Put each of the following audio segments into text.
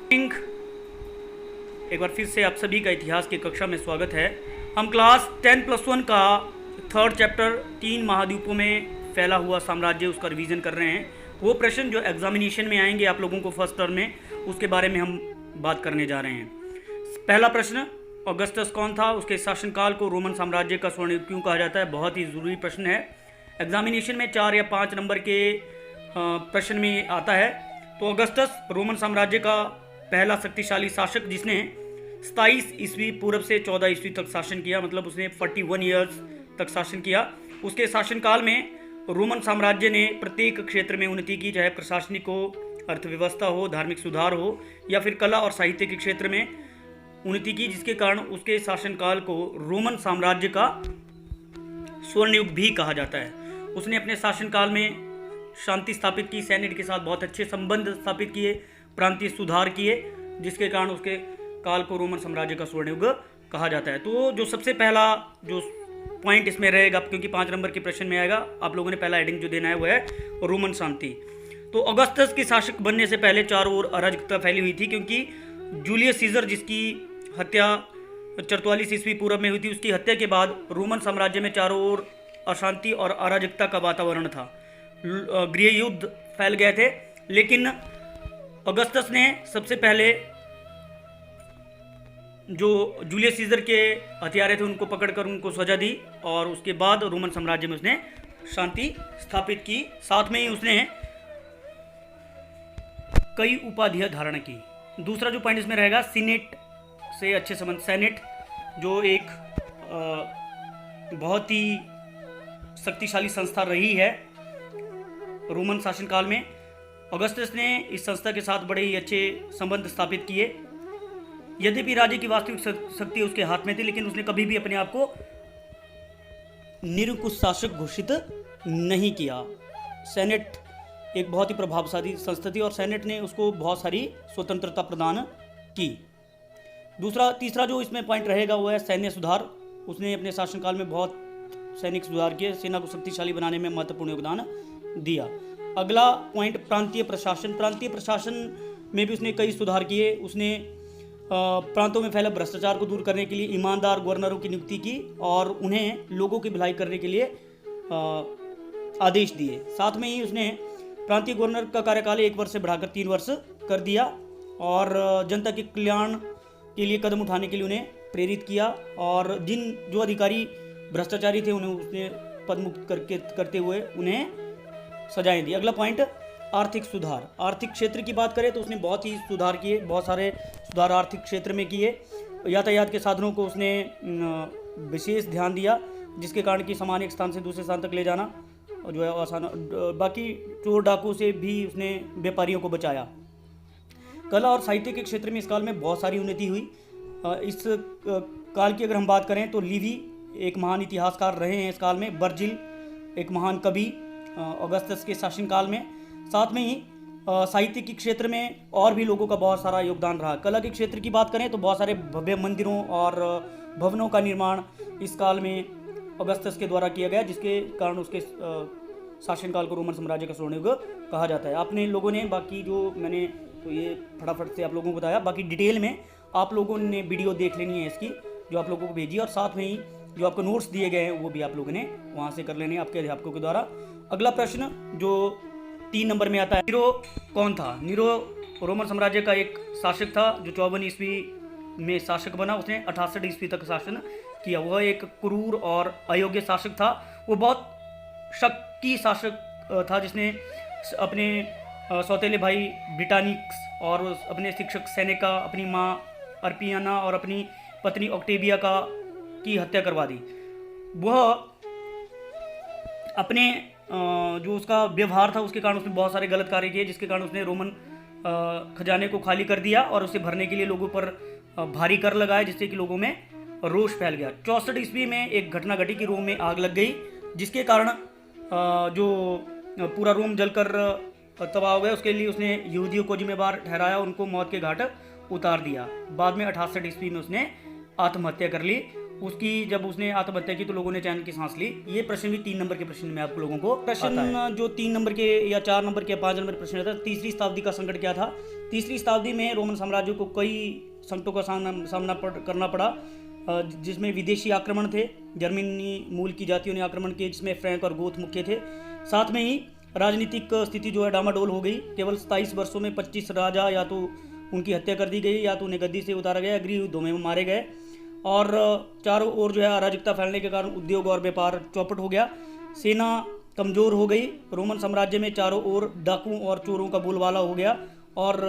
एक बार फिर से आप सभी का इतिहास की कक्षा में स्वागत है। हम क्लास 10+1 का थर्ड चैप्टर 3 महाद्वीपों में फैला हुआ साम्राज्य उसका रिवीजन कर रहे हैं। वो प्रश्न जो एग्जामिनेशन में आएंगे आप लोगों को फर्स्ट टर्म में, उसके बारे में हम बात करने जा रहे हैं। पहला प्रश्न, ऑगस्टस कौन था? उसके शासनकाल को रोमन साम्राज्य का स्वर्ण युग क्यों कहा जाता है? बहुत ही ज़रूरी प्रश्न है। एग्जामिनेशन में 4 या 5 नंबर के प्रश्न में आता है। तो ऑगस्टस रोमन साम्राज्य का पहला शक्तिशाली शासक जिसने 27 ईस्वी पूर्व से 14 ईस्वी तक शासन किया, मतलब उसने 41 ईयर्स तक शासन किया। उसके शासनकाल में रोमन साम्राज्य ने प्रत्येक क्षेत्र में उन्नति की, चाहे प्रशासनिक हो, अर्थव्यवस्था हो, धार्मिक सुधार हो या फिर कला और साहित्य के क्षेत्र में उन्नति की, जिसके कारण उसके शासनकाल को रोमन साम्राज्य का स्वर्ण युग भी कहा जाता है। उसने अपने शासनकाल में शांति स्थापित की, सेनेट के साथ बहुत अच्छे संबंध स्थापित किए, प्रांतीय सुधार किए, जिसके कारण उसके काल को रोमन साम्राज्य का स्वर्ण युग कहा जाता है। तो जो सबसे पहला जो पॉइंट इसमें रहेगा, क्योंकि 5 नंबर के प्रश्न में आएगा, आप लोगों ने पहला हेडिंग जो देना है वो है रोमन शांति। तो ऑगस्टस के शासक बनने से पहले चारों ओर अराजकता फैली हुई थी, क्योंकि जूलियस सीजर जिसकी हत्या 44 ईस्वी पूर्व में हुई थी, उसकी हत्या के बाद रोमन साम्राज्य में चारों ओर अशांति और अराजकता का वातावरण था। गृह युद्ध फैल गए थे, लेकिन ऑगस्टस ने सबसे पहले जो जूलियस सीजर के हत्यारे थे उनको पकड़कर उनको सजा दी और उसके बाद रोमन साम्राज्य में उसने शांति स्थापित की। साथ में ही उसने कई उपाधियां धारण की। दूसरा जो पॉइंट इसमें रहेगा, सीनेट से अच्छे संबंध। सेनेट जो एक बहुत ही शक्तिशाली संस्था रही है रोमन शासनकाल में, ऑगस्टस ने इस संस्था के साथ बड़े ही अच्छे संबंध स्थापित किए। यद्यपि राज्य की वास्तविक शक्ति उसके हाथ में थी, लेकिन उसने कभी भी अपने आप को निरंकुश शासक घोषित नहीं किया। सेनेट एक बहुत ही प्रभावशाली संस्था थी और सेनेट ने उसको बहुत सारी स्वतंत्रता प्रदान की। तीसरा जो इसमें पॉइंट रहेगा वो है सैन्य सुधार। उसने अपने शासनकाल में बहुत सैनिक सुधार किए, सेना को शक्तिशाली बनाने में महत्वपूर्ण योगदान दिया। अगला पॉइंट, प्रांतीय प्रशासन। प्रांतीय प्रशासन में भी उसने कई सुधार किए। उसने प्रांतों में फैले भ्रष्टाचार को दूर करने के लिए ईमानदार गवर्नरों की नियुक्ति की और उन्हें लोगों की भलाई करने के लिए आदेश दिए। साथ में ही उसने प्रांतीय गवर्नर का कार्यकाल 1 वर्ष से बढ़ाकर 3 वर्ष कर दिया और जनता के कल्याण के लिए कदम उठाने के लिए उन्हें प्रेरित किया और जो अधिकारी भ्रष्टाचारी थे उन्हें उसने पदमुक्त करते हुए उन्हें सजाएं दी। अगला पॉइंट, आर्थिक सुधार। आर्थिक क्षेत्र की बात करें तो उसने बहुत ही सुधार किए, बहुत सारे सुधार आर्थिक क्षेत्र में किए। यातायात के साधनों को उसने विशेष ध्यान दिया, जिसके कारण कि सामान एक स्थान से दूसरे स्थान तक ले जाना जो है आसान। बाकी चोर डाकू से भी उसने व्यापारियों को बचाया। कला और साहित्य के क्षेत्र में इस काल में बहुत सारी उन्नति हुई। इस काल की अगर हम बात करें तो लिवी एक महान इतिहासकार रहे हैं इस काल में, वर्जिल एक महान कवि ऑगस्टस के शासनकाल में। साथ में ही साहित्य के क्षेत्र में और भी लोगों का बहुत सारा योगदान रहा। कला के क्षेत्र की बात करें तो बहुत सारे भव्य मंदिरों और भवनों का निर्माण इस काल में ऑगस्टस के द्वारा किया गया, जिसके कारण उसके शासनकाल को रोमन साम्राज्य का स्वर्ण युग कहा जाता है। आपने लोगों ने बाकी जो मैंने तो ये फटाफट से आप लोगों को बताया, बाकी डिटेल में आप लोगों ने वीडियो देख लेनी है इसकी जो आप लोगों को भेजी, और साथ में ही जो आपको नोट्स दिए गए हैं वो भी आप लोगों ने वहाँ से कर लेने आपके अध्यापकों के द्वारा। अगला प्रश्न जो 3 नंबर में आता है, नीरो कौन था? नीरो रोमन साम्राज्य का एक शासक था जो 54 ईस्वी में शासक बना। उसने 68 ईस्वी तक शासन किया। वह एक क्रूर और अयोग्य शासक था। वो बहुत शक्ति शासक था, जिसने अपने सौतेले भाई ब्रिटानिक्स और अपने शिक्षक सेनेका, अपनी माँ अर्पियाना और अपनी पत्नी ऑक्टेविया की हत्या करवा दी। वह अपने जो उसका व्यवहार था उसके कारण उसने बहुत सारे गलत कार्य किए, जिसके कारण उसने रोमन खजाने को खाली कर दिया और उसे भरने के लिए लोगों पर भारी कर लगाया, जिससे कि लोगों में रोष फैल गया। 64 ईस्वी में एक घटना घटी कि रोम में आग लग गई, जिसके कारण जो पूरा रोम जलकर तबाह हो गया। उसके लिए उसने यहूदियों को जिम्मेदार ठहराया, उनको मौत के घाट उतार दिया। बाद में 68 ईस्वी में उसने आत्महत्या कर ली उसकी जब उसने आत्महत्या की तो लोगों ने चैन की सांस ली। ये प्रश्न भी 3 नंबर के प्रश्न में आपको लोगों को प्रश्न जो 3 नंबर के या 4 नंबर के या 5 नंबर प्रश्न रहता है, तीसरी शताब्दी का संकट क्या था। तीसरी शताब्दी में रोमन साम्राज्य को कई संकटों का सामना करना पड़ा, जिसमें विदेशी आक्रमण थे, जर्मनी मूल की जातियों ने आक्रमण किए, जिसमें फ्रैंक और गोथ मुख्य थे। साथ में ही राजनीतिक स्थिति जो है डामाडोल हो गई। केवल 27 वर्षों में 25 राजा या तो उनकी हत्या कर दी गई या तो उन्हें गद्दी से उतारा गया, गृह युद्धों में मारे गए। और चारों ओर जो है अराजकता फैलने के कारण उद्योग और व्यापार चौपट हो गया, सेना कमज़ोर हो गई। रोमन साम्राज्य में चारों ओर डाकुओं और चोरों का बोलबाला हो गया और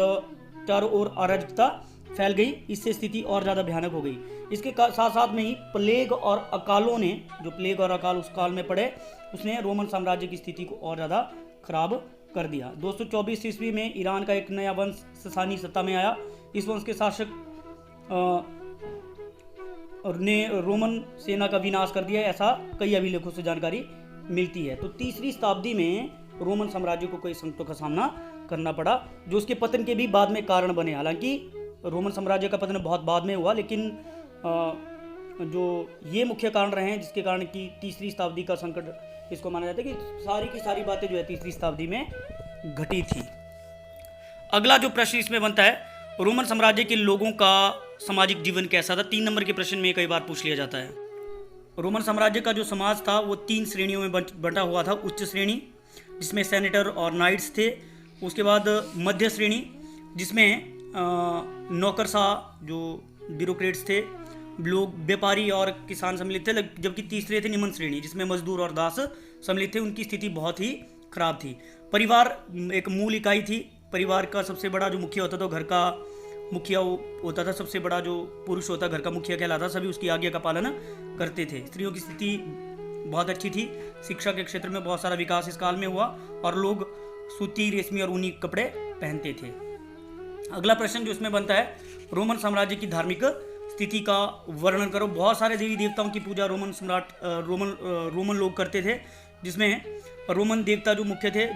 चारों ओर अराजकता फैल गई। इससे स्थिति और ज़्यादा भयानक हो गई। इसके साथ साथ में ही प्लेग और अकालों ने, जो प्लेग और अकाल उस काल में पड़े, उसने रोमन साम्राज्य की स्थिति को और ज़्यादा खराब कर दिया। 224 ईस्वी में ईरान का एक नया वंश ससानी सत्ता में आया। इस वंश के शासक ने रोमन सेना का विनाश कर दिया, ऐसा कई अभिलेखों से जानकारी मिलती है। तो तीसरी शताब्दी में रोमन साम्राज्य को कई संकटों का सामना करना पड़ा, जो उसके पतन के भी बाद में कारण बने। हालांकि रोमन साम्राज्य का पतन बहुत बाद में हुआ, लेकिन जो ये मुख्य कारण रहे हैं जिसके कारण कि तीसरी शताब्दी का संकट इसको माना जाता है कि सारी की सारी बातें जो है तीसरी शताब्दी में घटी थी। अगला जो प्रश्न इसमें बनता है, रोमन साम्राज्य के लोगों का सामाजिक जीवन कैसा था। 3 नंबर के प्रश्न में कई बार पूछ लिया जाता है। रोमन साम्राज्य का जो समाज था वो 3 श्रेणियों में बंटा हुआ था। उच्च श्रेणी जिसमें सेनेटर और नाइट्स थे, उसके बाद मध्य श्रेणी जिसमें नौकरशाह जो ब्यूरोक्रेट्स थे, लोग व्यापारी और किसान सम्मिलित थे, जबकि तीसरे थे निम्न श्रेणी जिसमें मजदूर और दास सम्मिलित थे। उनकी स्थिति बहुत ही खराब थी। परिवार एक मूल इकाई थी। परिवार का सबसे बड़ा जो मुखिया होता था, घर का मुखिया होता था, सबसे बड़ा जो पुरुष होता घर का मुखिया कहलाता, सभी उसकी आज्ञा का पालन करते थे। स्त्रियों की स्थिति बहुत अच्छी थी। शिक्षा के क्षेत्र में बहुत सारा विकास इस काल में हुआ और लोग सूती, रेशमी और ऊनी कपड़े पहनते थे। अगला प्रश्न जो इसमें बनता है, रोमन साम्राज्य की धार्मिक स्थिति का वर्णन करो। बहुत सारे देवी देवताओं की पूजा रोमन लोग करते थे, जिसमें रोमन देवता जो मुख्य थे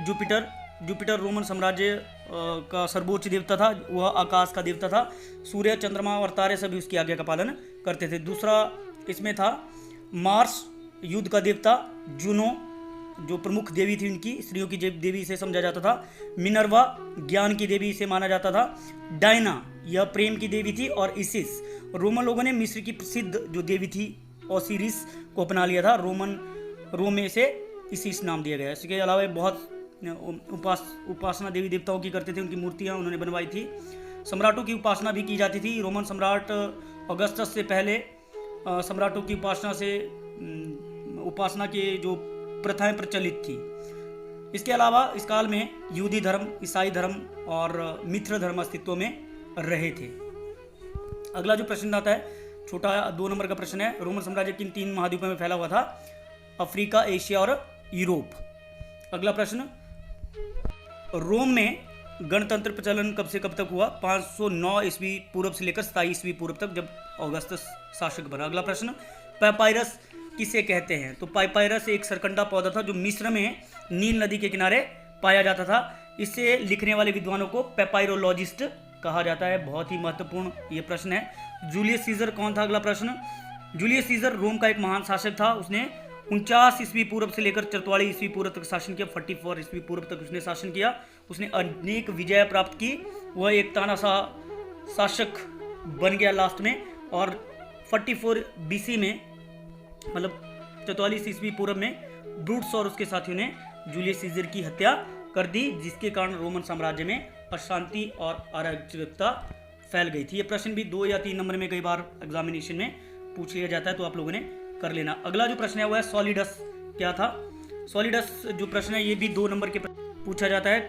जुपिटर रोमन साम्राज्य का सर्वोच्च देवता था। वह आकाश का देवता था। सूर्य, चंद्रमा और तारे सभी उसकी आज्ञा का पालन करते थे। दूसरा इसमें था मार्स युद्ध का देवता, जूनो जो प्रमुख देवी थी, उनकी स्त्रियों की देवी से समझा जाता था। मिनर्वा ज्ञान की देवी से माना जाता था। डायना यह प्रेम की देवी थी। और इसिस, रोमन लोगों ने मिस्र की प्रसिद्ध जो देवी थी ओसिरिस को अपना लिया था। रोम में से इसिस नाम दिया गया। इसके अलावा बहुत उपासना देवी देवताओं की करते थे, उनकी मूर्तियां उन्होंने बनवाई थी। सम्राटों की उपासना भी की जाती थी। रोमन सम्राट ऑगस्टस से पहले सम्राटों की उपासना के जो प्रथाएं प्रचलित थी। इसके अलावा इस काल में यहूदी धर्म, ईसाई धर्म और मित्र धर्म अस्तित्व में रहे थे। अगला जो प्रश्न आता है, छोटा 2 नंबर का प्रश्न है, रोमन साम्राज्य किन 3 महाद्वीपों में फैला हुआ था। अफ्रीका, एशिया और यूरोप। अगला प्रश्न, रोम में गणतंत्र प्रचलन कब से कब तक हुआ। 509 ईस्वी पूर्व से लेकर 27 ईस्वी पूर्व तक, जब ऑगस्टस शासक बना। अगला प्रश्न, पैपायरस किसे कहते हैं। तो पैपायरस एक सरकंडा पौधा था जो मिस्र में नील नदी के किनारे पाया जाता था। इससे लिखने वाले विद्वानों को पैपायरोलॉजिस्ट कहा जाता है। बहुत ही महत्वपूर्ण ये प्रश्न है। जूलियस सीजर कौन था। अगला प्रश्न, जूलियस सीजर रोम का एक महान शासक था। उसने 49 ईस्वी पूर्व से लेकर 44 ईस्वी पूर्व तक शासन किया। 44 ईस्वी पूर्व तक उसने शासन किया। उसने अनेक विजय प्राप्त की। वह एक तानाशाह शासक बन गया लास्ट में। और 44 बीसी में, मतलब 44 ईस्वी पूर्व में, ब्रूटस और उसके साथियों ने जूलियस सीजर की हत्या कर दी, जिसके कारण रोमन साम्राज्य में अशांति और अराजकता फैल गई थी। ये प्रश्न भी 2 या 3 नंबर में कई बार एग्जामिनेशन में पूछ लिया जाता है, तो आप लोगों ने कर लेना। अगला जो प्रश्न है वो है सॉलिडस क्या था। सॉलिडस जो प्रश्न है ये भी 2 नंबर के पूछा जाता है।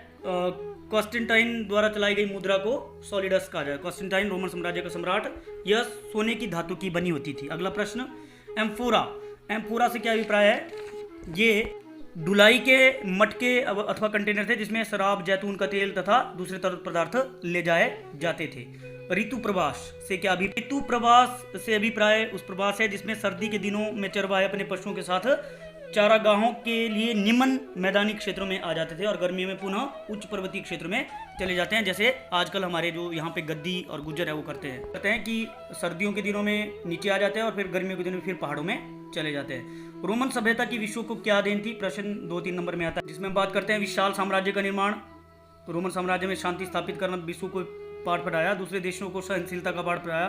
कॉन्स्टेंटाइन द्वारा चलाई गई मुद्रा को सॉलिडस कहा जाए। कॉन्स्टेंटाइन रोमन साम्राज्य का सम्राट, यह सोने की धातु की बनी होती थी। अगला प्रश्न, एम्फोरा से क्या अभिप्राय है। ये ढुलाई के मटके अथवा कंटेनर थे जिसमें शराब, जैतून का तेल तथा दूसरे तरल पदार्थ ले जाए जाते थे। ऋतु प्रवास से क्या अभिप्राय। ऋतु प्रवास से अभिप्राय उस प्रवास है जिसमें सर्दी के दिनों में चरवाहे अपने पशुओं के साथ चारागाहों के लिए निम्न मैदानी क्षेत्रों में आ जाते थे और गर्मियों में पुनः उच्च पर्वतीय क्षेत्र में चले जाते हैं, जैसे आजकल हमारे जो यहाँ पे गद्दी और गुज्जर है वो करते हैं कि सर्दियों के दिनों में नीचे आ जाते हैं और फिर गर्मियों के दिनों में फिर पहाड़ों में चले जाते हैं। रोमन सभ्यता की विश्व को क्या देन थी, प्रश्न 2-3 नंबर में आता है, जिसमें बात करते हैं विशाल साम्राज्य का निर्माण, रोमन साम्राज्य में शांति स्थापित करना, विश्व को पाठ पढ़ाया, दूसरे देशों को सहनशीलता का पाठ पढ़ाया,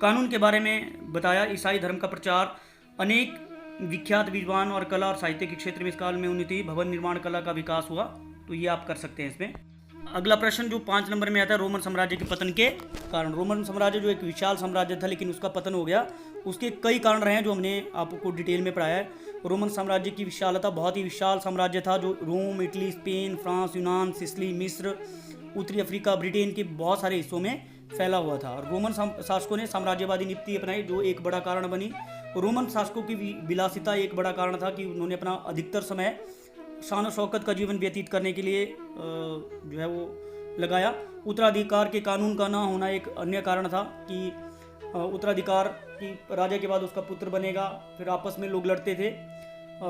कानून के बारे में बताया, ईसाई धर्म का प्रचार, अनेक विख्यात विद्वान और कला और साहित्य के क्षेत्र में इस काल में उन्नति, भवन निर्माण कला का विकास हुआ। तो ये आप कर सकते हैं इसमें। अगला प्रश्न जो 5 नंबर में आता है, रोमन साम्राज्य के पतन के कारण। रोमन साम्राज्य जो एक विशाल साम्राज्य था लेकिन उसका पतन हो गया, उसके कई कारण रहे हैं जो हमने आपको डिटेल में पढ़ाया है। रोमन साम्राज्य की विशालता, बहुत ही विशाल साम्राज्य था जो रोम, इटली, स्पेन, फ्रांस, यूनान, सिसिली, मिस्र, उत्तरी अफ्रीका, ब्रिटेन के बहुत सारे हिस्सों में फैला हुआ था। और रोमन शासकों ने साम्राज्यवादी नीति अपनाई जो एक बड़ा कारण बनी। रोमन शासकों की विलासिता एक बड़ा कारण था कि उन्होंने अपना अधिकतर समय शान शौकत का जीवन व्यतीत करने के लिए जो है वो लगाया। उत्तराधिकार के कानून का ना होना एक अन्य कारण था कि उत्तराधिकार की राजा के बाद उसका पुत्र बनेगा, फिर आपस में लोग लड़ते थे।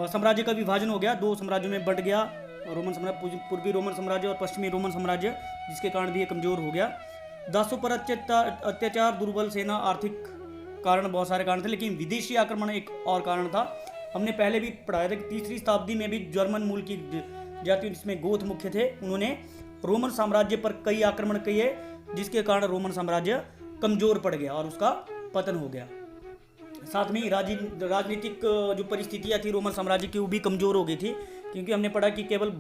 साम्राज्य का विभाजन हो गया, 2 साम्राज्यों में बंट गया, रोमन साम्राज्य, पूर्वी रोमन साम्राज्य और पश्चिमी रोमन साम्राज्य, जिसके कारण भी ये कमज़ोर हो गया। दासों पर अत्याचार, दुर्बल सेना, आर्थिक कारण, बहुत सारे कारण थे, लेकिन विदेशी आक्रमण एक और कारण था। हमने पहले भी पढ़ाया था कि 3री शताब्दी में भी जर्मन मूल की जाति, जिसमें गोथ मुख्य थे, उन्होंने रोमन साम्राज्य पर कई आक्रमण किए, जिसके कारण रोमन साम्राज्य कमज़ोर पड़ गया और उसका पतन हो गया। साथ में राजनीतिक जो परिस्थितियाँ थी रोमन साम्राज्य की वो भी कमज़ोर हो गई थी, क्योंकि हमने पढ़ा कि केवल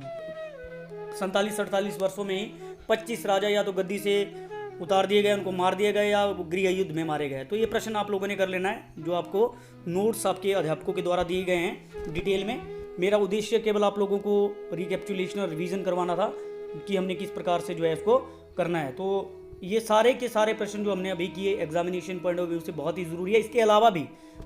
47-48 वर्षों में ही 25 राजा या तो गद्दी से उतार दिए गए, उनको मार दिए गए या गृह युद्ध में मारे गए। तो ये प्रश्न आप लोगों ने कर लेना है, जो आपको नोट्स आपके अध्यापकों के द्वारा दिए गए हैं डिटेल में। मेरा उद्देश्य केवल आप लोगों को रिकैप्चुलेशन और रिवीजन करवाना था कि हमने किस प्रकार से जो है इसको करना है। तो ये सारे के सारे प्रश्न जो हमने अभी किए एग्जामिनेशन पॉइंट ऑफ व्यू से बहुत ही ज़रूरी है। इसके अलावा भी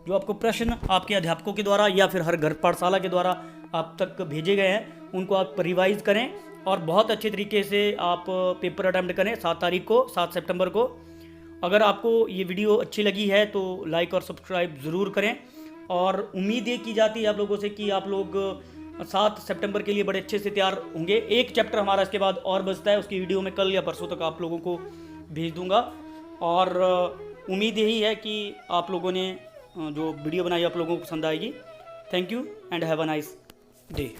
जो आपको प्रश्न आपके अध्यापकों के द्वारा या फिर हर घर पाठशाला के द्वारा आप तक भेजे गए हैं, उनको आप रिवाइज करें और बहुत अच्छे तरीके से आप पेपर अटैम्प्ट करें 7 सितंबर को। अगर आपको ये वीडियो अच्छी लगी है तो लाइक और सब्सक्राइब ज़रूर करें, और उम्मीद ये की जाती है आप लोगों से कि आप लोग 7 सितंबर के लिए बड़े अच्छे से तैयार होंगे। एक चैप्टर हमारा इसके बाद और बचता है, उसकी वीडियो मैं कल या परसों तक आप लोगों को भेज दूंगा। और उम्मीद यही है कि आप लोगों ने जो वीडियो बनाई आप लोगों को पसंद आएगी। Thank you and have a nice day.